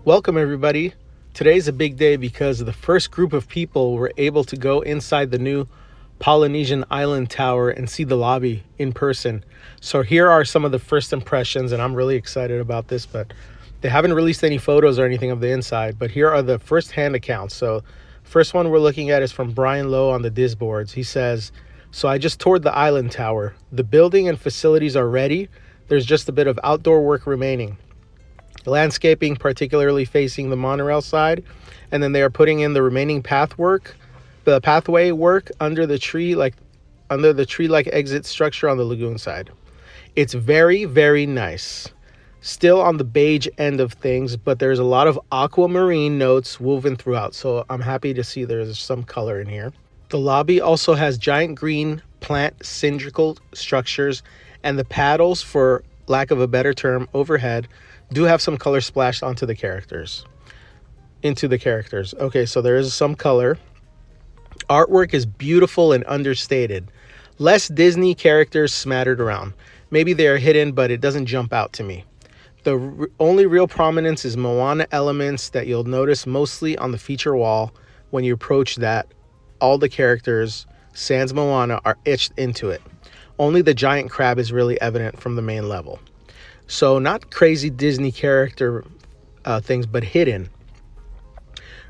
Welcome everybody. Today's a big day because the first group of people were able to go inside the new Polynesian Island Tower and see the lobby in person. So here are some of the first impressions, and I'm really excited about this, but they haven't released any photos or anything of the inside, but here are the first-hand accounts. So first one we're looking at is from Brian Lowe on the Disboards. He says, "So I just toured the Island Tower. The building and facilities are ready. There's just a bit of outdoor work remaining. Landscaping, particularly facing the monorail side, and then they are putting in the remaining the pathway work under the tree-like exit structure on the lagoon side. It's very, very nice. Still on the beige end of things, but there's a lot of aquamarine notes woven throughout, so I'm happy to see there's some color in here. The lobby also has giant green plant cylindrical structures, and the paddles, for lack of a better term, overhead, do have some color splashed into the characters. Okay, so there is some color. Artwork is beautiful and understated. Less Disney characters smattered around. Maybe they are hidden, but it doesn't jump out to me. The only real prominence is Moana elements that you'll notice mostly on the feature wall when you approach that. All the characters, sans Moana, are etched into it. Only the giant crab is really evident from the main level. So not crazy Disney character things, but hidden.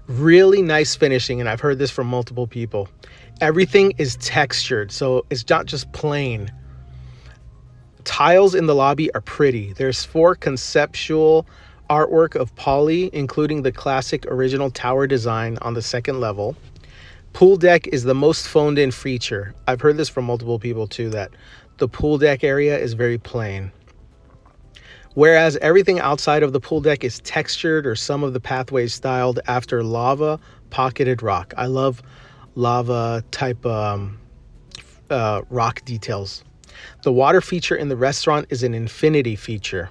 Really nice finishing, and I've heard this from multiple people. Everything is textured, so it's not just plain. Tiles in the lobby are pretty. There's 4 conceptual artwork of Polly, including the classic original tower design on the second level. Pool deck is the most phoned in feature. I've heard this from multiple people too, that the pool deck area is very plain. Whereas everything outside of the pool deck is textured, or some of the pathways styled after lava pocketed rock. I love lava type rock details. The water feature in the restaurant is an infinity feature,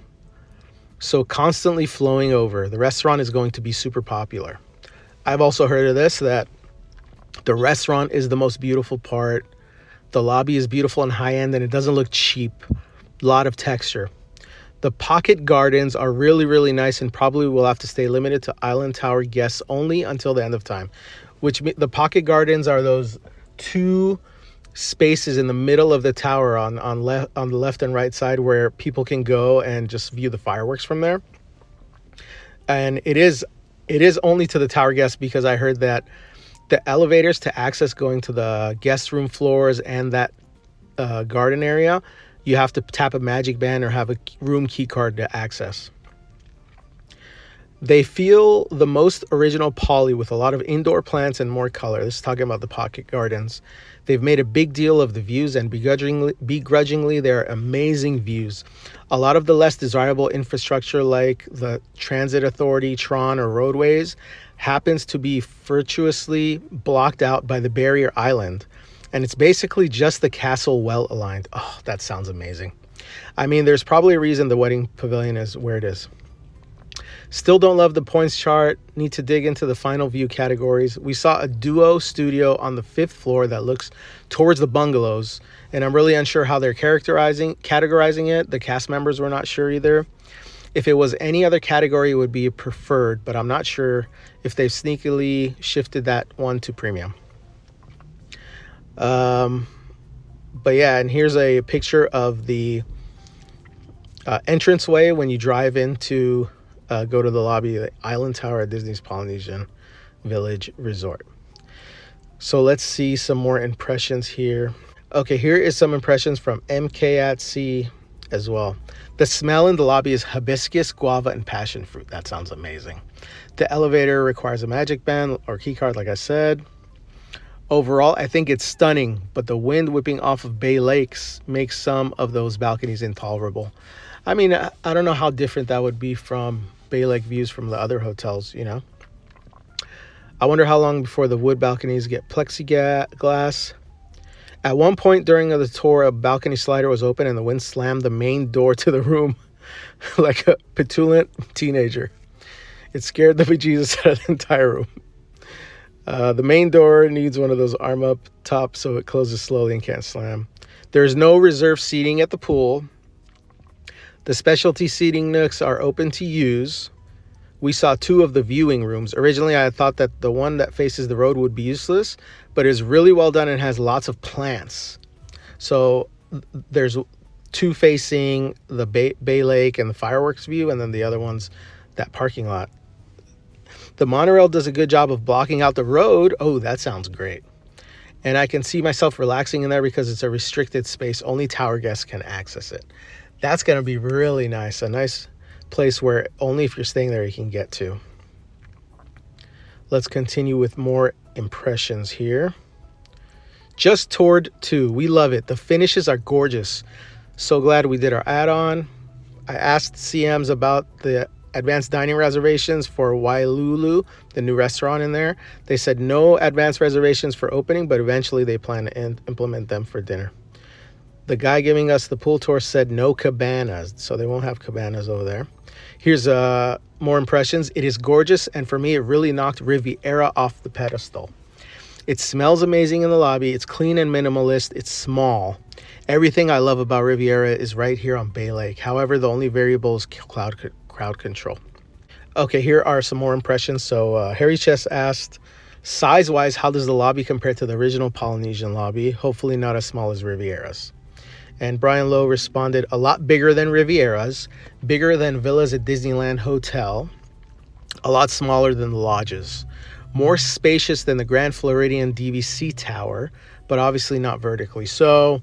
so constantly flowing over. The restaurant is going to be super popular. I've also heard of this, that the restaurant is the most beautiful part. The lobby is beautiful and high-end, and it doesn't look cheap. A lot of texture. The pocket gardens are really, really nice, and probably will have to stay limited to Island Tower guests only until the end of time. The pocket gardens are those 2 spaces in the middle of the tower on the left and right side where people can go and just view the fireworks from there. And it is only to the tower guests, because I heard that the elevators to access going to the guest room floors and that garden area, you have to tap a magic band or have a room key card to access. They feel the most original Polly, with a lot of indoor plants and more color. This is talking about the pocket gardens. They've made a big deal of the views, and begrudgingly, they're amazing views. A lot of the less desirable infrastructure, like the transit authority, Tron, or roadways, happens to be virtuously blocked out by the barrier island. And it's basically just the castle well aligned. Oh, that sounds amazing. I mean, there's probably a reason the wedding pavilion is where it is. Still don't love the points chart. Need to dig into the final view categories. We saw a duo studio on the 5th floor that looks towards the bungalows, and I'm really unsure how they're categorizing it. The cast members were not sure either. If it was any other category, it would be preferred, but I'm not sure if they've sneakily shifted that one to premium. But yeah, and here's a picture of the entranceway when you drive in to go to the lobby of the Island Tower at Disney's Polynesian Village Resort. So let's see some more impressions here. Okay, here is some impressions from MK at Sea as well. The smell in the lobby is hibiscus, guava, and passion fruit. That sounds amazing. The elevator requires a magic band or key card, like I said. Overall, I think it's stunning, but the wind whipping off of Bay Lakes makes some of those balconies intolerable. I mean, I don't know how different that would be from Bay Lake views from the other hotels, you know? I wonder how long before the wood balconies get plexiglass. At one point during the tour, a balcony slider was open and the wind slammed the main door to the room like a petulant teenager. It scared the bejesus out of the entire room. The main door needs one of those arm up tops so it closes slowly and can't slam. There's no reserved seating at the pool. The specialty seating nooks are open to use. We saw 2 of the viewing rooms. Originally, I thought that the one that faces the road would be useless, but it's really well done and has lots of plants. So there's 2 facing the Bay Lake and the fireworks view, and then the other one's that parking lot. The monorail does a good job of blocking out the road. Oh, that sounds great. And I can see myself relaxing in there because it's a restricted space. Only tower guests can access it. That's going to be really nice. A nice place where only if you're staying there you can get to. Let's continue with more impressions here. Just toured 2. We love it. The finishes are gorgeous. So glad we did our add-on. I asked CMs about the advanced dining reservations for Wailulu, the new restaurant in there. They said no advanced reservations for opening, but eventually they plan to implement them for dinner. The guy giving us the pool tour said no cabanas, so they won't have cabanas over there. Here's more impressions. It is gorgeous, and for me, it really knocked Riviera off the pedestal. It smells amazing in the lobby. It's clean and minimalist. It's small. Everything I love about Riviera is right here on Bay Lake. However, the only variable is crowd control. Okay, here are some more impressions. So Harry Chess asked, size-wise, how does the lobby compare to the original Polynesian lobby? Hopefully not as small as Riviera's. And Brian Lowe responded, a lot bigger than Riviera's, bigger than villas at Disneyland Hotel, a lot smaller than the lodges, more spacious than the Grand Floridian DVC Tower, but obviously not vertically. So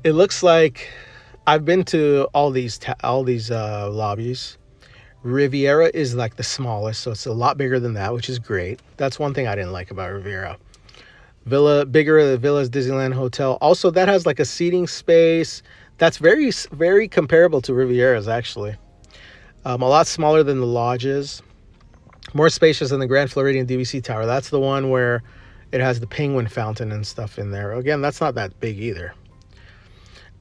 it looks like I've been to all these lobbies. Riviera is like the smallest, so it's a lot bigger than that, which is great. That's one thing I didn't like about Riviera. Bigger the Villa's Disneyland Hotel. Also, that has like a seating space. That's very, very comparable to Riviera's, actually. A lot smaller than the lodges. More spacious than the Grand Floridian DVC Tower. That's the one where it has the penguin fountain and stuff in there. Again, that's not that big either.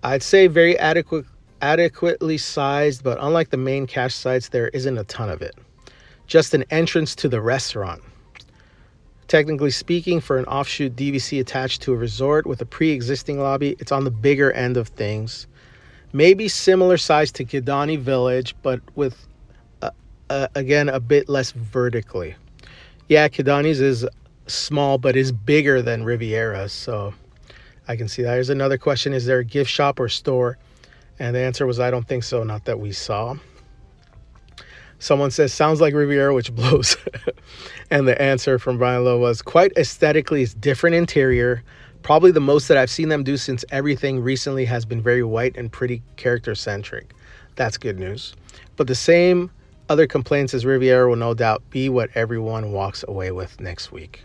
I'd say very adequately sized, but unlike the main cache sites, there isn't a ton of it. Just an entrance to the restaurant. Technically speaking, for an offshoot DVC attached to a resort with a pre-existing lobby, it's on the bigger end of things. Maybe similar size to Kidani Village, but with, again, a bit less vertically. Yeah, Kidani's is small, but is bigger than Riviera's, so I can see that. Here's another question. Is there a gift shop or store? And the answer was, I don't think so, not that we saw. Someone says, sounds like Riviera, which blows. And the answer from Brian Lowe was, quite aesthetically, it's different interior. Probably the most that I've seen them do since everything recently has been very white and pretty character-centric. That's good news. But the same other complaints as Riviera will no doubt be what everyone walks away with next week.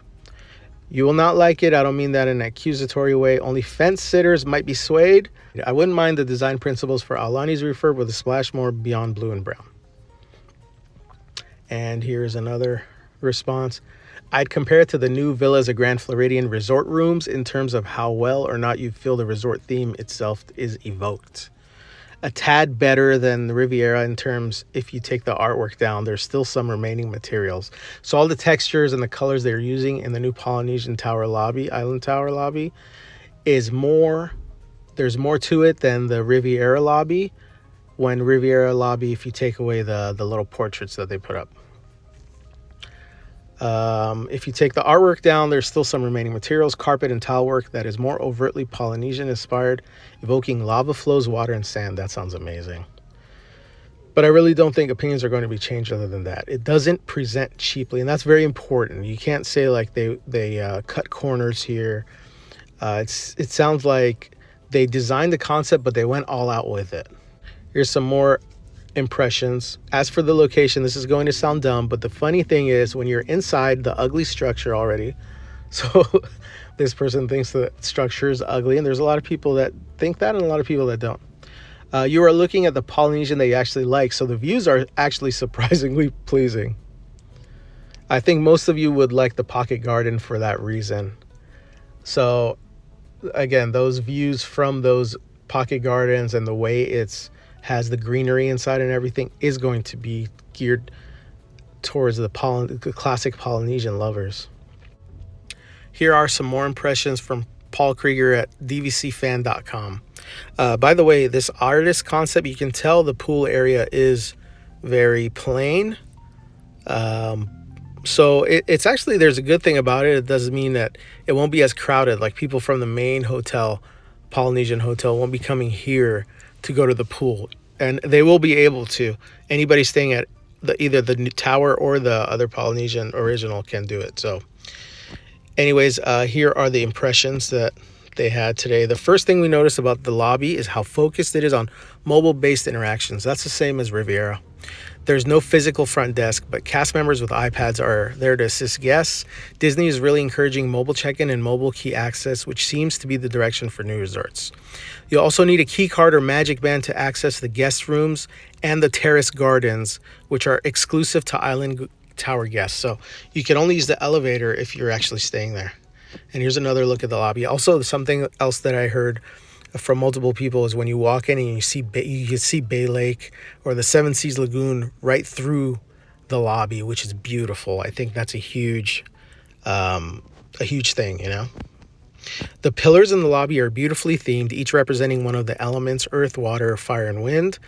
You will not like it. I don't mean that in an accusatory way. Only fence sitters might be swayed. I wouldn't mind the design principles for Aulani's refurb with a splash more beyond blue and brown. And here's another response. I'd compare it to the new Villas at Grand Floridian resort rooms in terms of how well or not you feel the resort theme itself is evoked. A tad better than the Riviera in terms, if you take the artwork down, there's still some remaining materials. So all the textures and the colors they're using in the new Polynesian Tower lobby, Island Tower lobby, is more, there's more to it than the Riviera lobby. When Riviera lobby, if you take away the little portraits that they put up. If you take the artwork down, there's still some remaining materials, carpet and tile work that is more overtly Polynesian inspired, evoking lava flows, water, and sand. That sounds amazing. But I really don't think opinions are going to be changed other than that. It doesn't present cheaply, and that's very important. You can't say like they cut corners here. It sounds like they designed the concept, but they went all out with it. Here's some more impressions. As for the location, this is going to sound dumb, but the funny thing is when you're inside the ugly structure already, so this person thinks the structure is ugly, and there's a lot of people that think that and a lot of people that don't. You are looking at the Polynesian that you actually like, so the views are actually surprisingly pleasing. I think most of you would like the Pocket Garden for that reason. So again, those views from those Pocket Gardens and the way it's has the greenery inside and everything is going to be geared towards the classic Polynesian lovers. Here are some more impressions from Paul Krieger at dvcfan.com. By the way, this artist concept, you can tell the pool area is very plain. So it's actually, there's a good thing about it. It doesn't mean that it won't be as crowded. Like people from the main hotel, Polynesian Hotel, won't be coming here to go to the pool, and they will be able to. Anybody staying at either the new tower or the other Polynesian original can do it. So, anyways, here are the impressions that they had today. The first thing we noticed about the lobby is how focused it is on mobile-based interactions. That's the same as Riviera. There's no physical front desk, but cast members with iPads are there to assist guests. Disney is really encouraging mobile check-in and mobile key access, which seems to be the direction for new resorts. You'll also need a key card or magic band to access the guest rooms and the terrace gardens, which are exclusive to Island Tower guests. So you can only use the elevator if you're actually staying there. And here's another look at the lobby. Also, something else that I heard from multiple people is when you walk in and you can see Bay Lake or the Seven Seas Lagoon right through the lobby, which is beautiful. I think that's a huge thing, you know. The pillars in the lobby are beautifully themed, each representing one of the elements: earth, water, fire, and wind.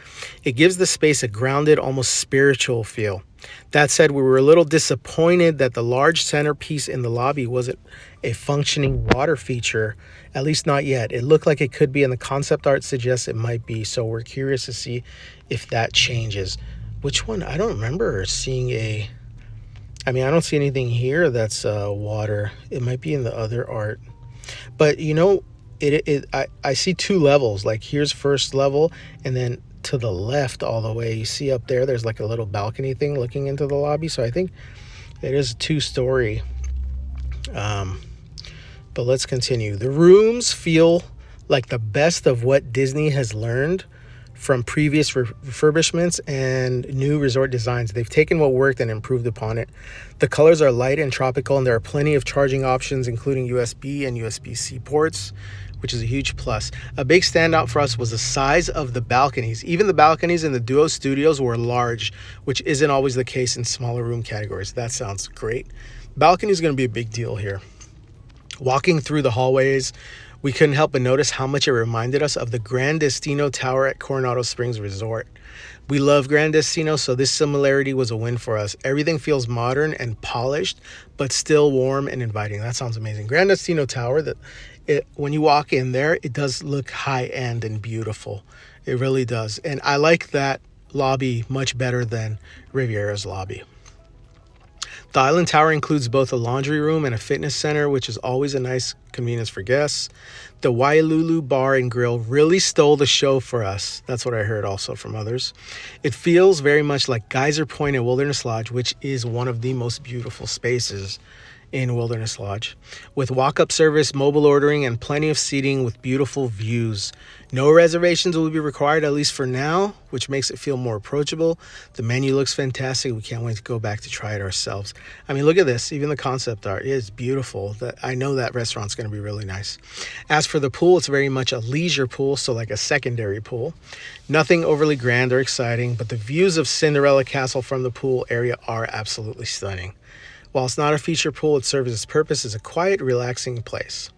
It gives the space a grounded, almost spiritual feel. That said, we were a little disappointed that the large centerpiece in the lobby wasn't a functioning water feature, at least not yet. It looked like it could be, and the concept art suggests it might be, so we're curious to see if that changes. Which one? I don't remember seeing I don't see anything here that's water. It might be in the other art. But you know, I see two levels. Like here's first level, and then to the left all the way, you see up there's like a little balcony thing looking into the lobby. So I think it is a two-story. But let's continue. The rooms feel like the best of what Disney has learned from previous refurbishments and new resort designs. They've taken what worked and improved upon it. The colors are light and tropical, and there are plenty of charging options, including USB and USB-C ports, which is a huge plus. A big standout for us was the size of the balconies. Even the balconies in the Duo Studios were large, which isn't always the case in smaller room categories. That sounds great. Balcony is going to be a big deal here. Walking through the hallways, we couldn't help but notice how much it reminded us of the Gran Destino Tower at Coronado Springs Resort. We love Gran Destino, so this similarity was a win for us. Everything feels modern and polished, but still warm and inviting. That sounds amazing. Gran Destino Tower, when you walk in there, it does look high-end and beautiful. It really does. And I like that lobby much better than Riviera's lobby. The Island Tower includes both a laundry room and a fitness center, which is always a nice convenience for guests. The Waialulu Bar and Grill really stole the show for us. That's what I heard also from others. It feels very much like Geyser Point at Wilderness Lodge, which is one of the most beautiful spaces in Wilderness Lodge, with walk-up service, mobile ordering, and plenty of seating with beautiful views. No reservations will be required, at least for now, which makes it feel more approachable. The menu looks fantastic. We can't wait to go back to try it ourselves. I mean, look at this. Even the concept art is beautiful. I know that restaurant's going to be really nice. As for the pool, it's very much a leisure pool, so like a secondary pool. Nothing overly grand or exciting, but the views of Cinderella Castle from the pool area are absolutely stunning. While it's not a feature pool, it serves its purpose as a quiet, relaxing place.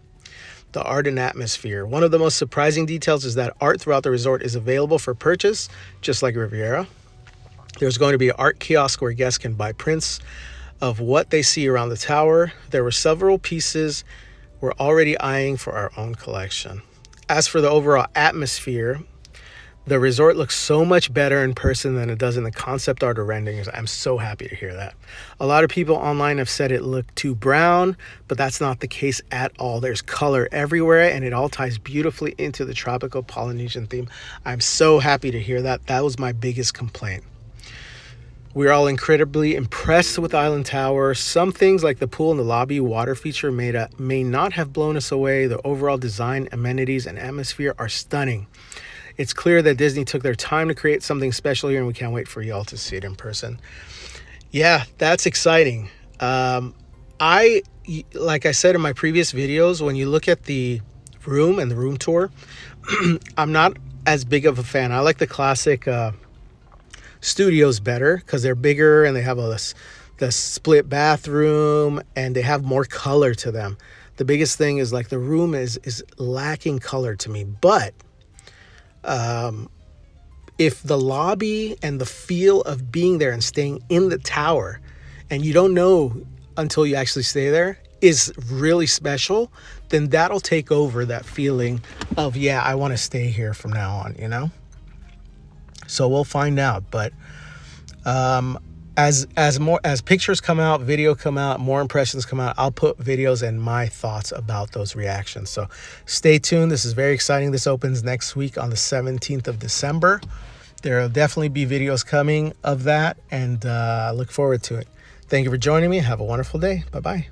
The art and atmosphere. One of the most surprising details is that art throughout the resort is available for purchase, just like Riviera. There's going to be an art kiosk where guests can buy prints of what they see around the tower. There were several pieces we're already eyeing for our own collection. As for the overall atmosphere, the resort looks so much better in person than it does in the concept art or renderings. I'm so happy to hear that. A lot of people online have said it looked too brown, but that's not the case at all. There's color everywhere, and it all ties beautifully into the tropical Polynesian theme. I'm so happy to hear that. That was my biggest complaint. We're all incredibly impressed with Island Tower. Some things like the pool and the lobby water feature may not have blown us away. The overall design, amenities, and atmosphere are stunning. It's clear that Disney took their time to create something special here, and we can't wait for y'all to see it in person. Yeah, that's exciting. Like I said in my previous videos, when you look at the room and the room tour, I'm not as big of a fan. I like the classic studios better because they're bigger and they have the split bathroom and they have more color to them. The biggest thing is like the room is lacking color to me, but if the lobby and the feel of being there and staying in the tower, and you don't know until you actually stay there, is really special, then that'll take over that feeling of, yeah, I want to stay here from now on, you know? So we'll find out. But as pictures come out, video come out, more impressions come out, I'll put videos and my thoughts about those reactions. So stay tuned. This is very exciting. This opens next week on the 17th of December. There will definitely be videos coming of that, and I look forward to it. Thank you for joining me. Have a wonderful day. Bye-bye.